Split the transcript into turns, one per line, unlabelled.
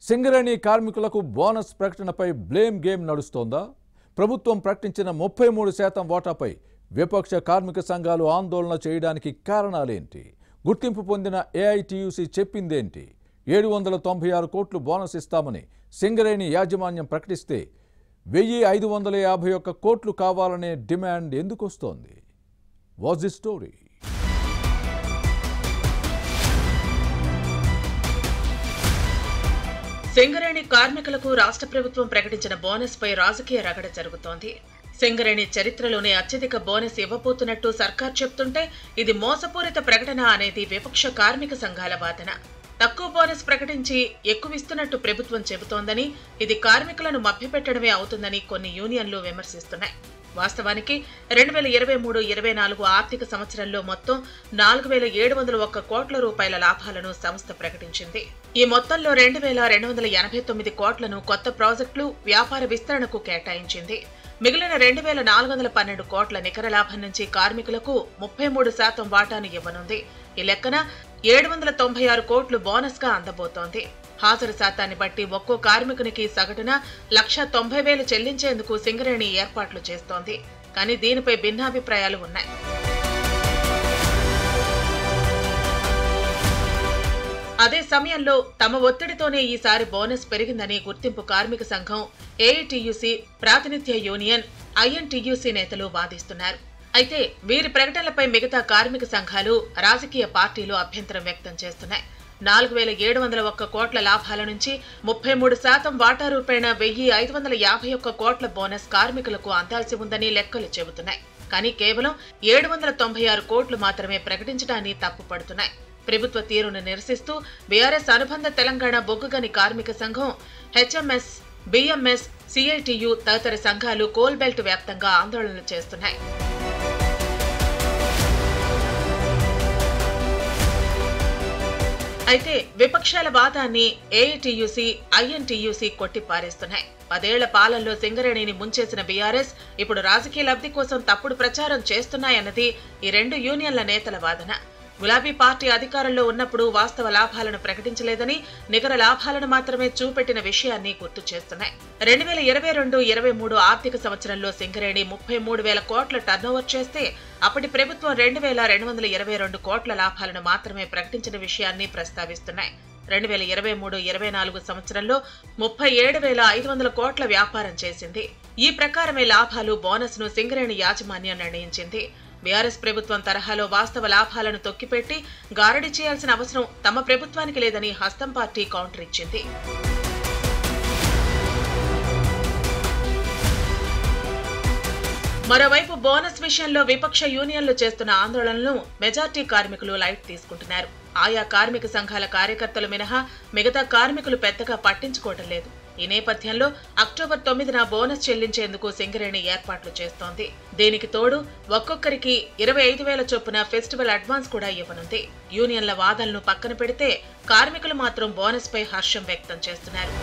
సింగరేణి కార్మికులకు bonus ప్రకటనపై blame game నడుస్తోందా? ప్రభుత్వం ప్రకటించిన 33% వాటాపై విపక్ష కార్మిక సంఘాలు ఆందోళన చేయడానికి కారణాలేంటి? గుర్తింపు పొందిన ఏఐటీయూసీ చెప్పిందేంటి? 796 కోట్లు బోనస్ ఇస్తామని సింగరేణి యాజమాన్యం ప్రకటిస్తే 1551 కోట్లు కావాలనే డిమాండ్ ఎందుకు వస్తోంది? What's the story?
సింగరేణి కార్మికులకు రాష్ట్ర ప్రభుత్వం ప్రకటించిన బోనస్ పై రాజకీయ రగడ జరుగుతోంది. సింగరేణి చరిత్రలోనే అత్యధిక బోనస్ ఇవ్వబోతున్నట్టు సర్కార్ చెప్తుంటే ఇది మోసపూరిత ప్రకటన అనేది విపక్ష కార్మిక సంఘాల వాదన. తక్కువ బోనస్ ప్రకటించి ఎక్కువ ఇస్తున్నట్టు ప్రభుత్వం చెబుతోందని, ఇది కార్మికులను మభ్యపెట్టడమే అవుతుందని కొన్ని యూనియన్లు విమర్శిస్తున్నాయి. వాస్తవానికి 2023-24 ఆర్థిక సంవత్సరంలో మొత్తం 4701 కోట్ల రూపాయల లాభాలను సంస్థ ప్రకటించింది. ఈ మొత్తంలో 2289 కోట్లను కొత్త ప్రాజెక్టులు, వ్యాపార విస్తరణకు కేటాయించింది. మిగిలిన 2412 కోట్ల నికర లాభం నుంచి కార్మికులకు 33% వాటాను ఇవ్వనుంది. ఈ లెక్కన 796 కోట్లు బోనస్ గా అందబోతోంది. హాజరు శాతాన్ని బట్టి ఒక్కో కార్మికునికి సగటున 1,90,000 చెల్లించేందుకు సింగరేణి ఏర్పాట్లు చేస్తోంది. కానీ దీనిపై భిన్నాభిప్రాయాలు ఉన్నాయి. అదే సమయంలో తమ ఒత్తిడితోనే ఈసారి బోనస్ పెరిగిందని గుర్తింపు కార్మిక సంఘం, ఏఐటీయూసీ, ప్రాతినిధ్య యూనియన్, ఐఎన్టీయూసీ నేతలు వాదిస్తున్నారు. అయితే వీరి ప్రకటనలపై మిగతా కార్మిక సంఘాలు, రాజకీయ పార్టీలు అభ్యంతరం వ్యక్తం చేస్తున్నాయి. 4701 కోట్ల లాభాల నుంచి 33% వాటా రూపేణ 1551 కోట్ల బోనస్ కార్మికులకు అందాల్సి ఉందని లెక్కలు చెబుతున్నాయి. కానీ కేవలం 796 కోట్లు మాత్రమే ప్రకటించడాన్ని తప్పుపడుతున్నాయి. ప్రభుత్వ తీరును నిరసిస్తూ బీఆర్ఎస్ అనుబంధ తెలంగాణ బొగ్గుగని కార్మిక సంఘం, హెచ్ఎంఎస్, బిఎంఎస్, సిఐటియు తదితర సంఘాలు కోల్ బెల్ట్ వ్యాప్తంగా ఆందోళనలు చేస్తున్నాయి. అయితే విపక్షాల వాదాన్ని ఏఐటీయూసీ, ఐఎన్టీయూసీ కొట్టిపారేస్తున్నాయి. 10 ఏళ్ల పాలనలో సింగరేణిని ముంచేసిన బీఆర్ఎస్ ఇప్పుడు రాజకీయ లబ్ధి కోసం తప్పుడు ప్రచారం చేస్తున్నాయన్నది ఈ రెండు యూనియన్ల నేతల వాదన. గులాబీ పార్టీ అధికారంలో ఉన్నప్పుడు వాస్తవ లాభాలను ప్రకటించలేదని, నికర లాభాలను మాత్రమే చూపెట్టిన విషయాన్ని గుర్తు చేస్తున్నాయి. 2022-23 ఆర్థిక సంవత్సరంలో సింగరేణి 33,000 కోట్ల టర్నోవర్ చేస్తే అప్పటి ప్రభుత్వం 2,222 కోట్ల లాభాలను మాత్రమే ప్రకటించిన విషయాన్ని ప్రస్తావిస్తున్నాయి. 2023-24 సంవత్సరంలో 37,500 కోట్ల వ్యాపారం చేసింది. ఈ ప్రకారమే లాభాలు, బోనస్ ను సింగరేణి యాజమాన్యం నిర్ణయించింది. బీఆర్ఎస్ ప్రభుత్వం తరహాలో వాస్తవ లాభాలను తొక్కిపెట్టి గారడి చేయాల్సిన అవసరం తమ ప్రభుత్వానికి లేదని హస్తం పార్టీ కౌంటర్ ఇచ్చింది. మరోవైపు బోనస్ విషయంలో విపక్ష యూనియన్లు చేస్తున్న ఆందోళనలను మెజార్టీ కార్మికులు లైట్ తీసుకుంటున్నారు. ఆయా కార్మిక సంఘాల కార్యకర్తలు మినహా మిగతా కార్మికులు పెద్దగా పట్టించుకోవడం లేదు. ఈ నేపథ్యంలో అక్టోబర్ 9న బోనస్ చెల్లించేందుకు సింగరేణి ఏర్పాట్లు చేస్తోంది. దీనికి తోడు ఒక్కొక్కరికి 25,000 చొప్పున ఫెస్టివల్ అడ్వాన్స్ కూడా ఇవ్వనుంది. యూనియన్ల వాదనలు పక్కన పెడితే కార్మికులు మాత్రం బోనస్ పై హర్షం వ్యక్తం చేస్తున్నారు.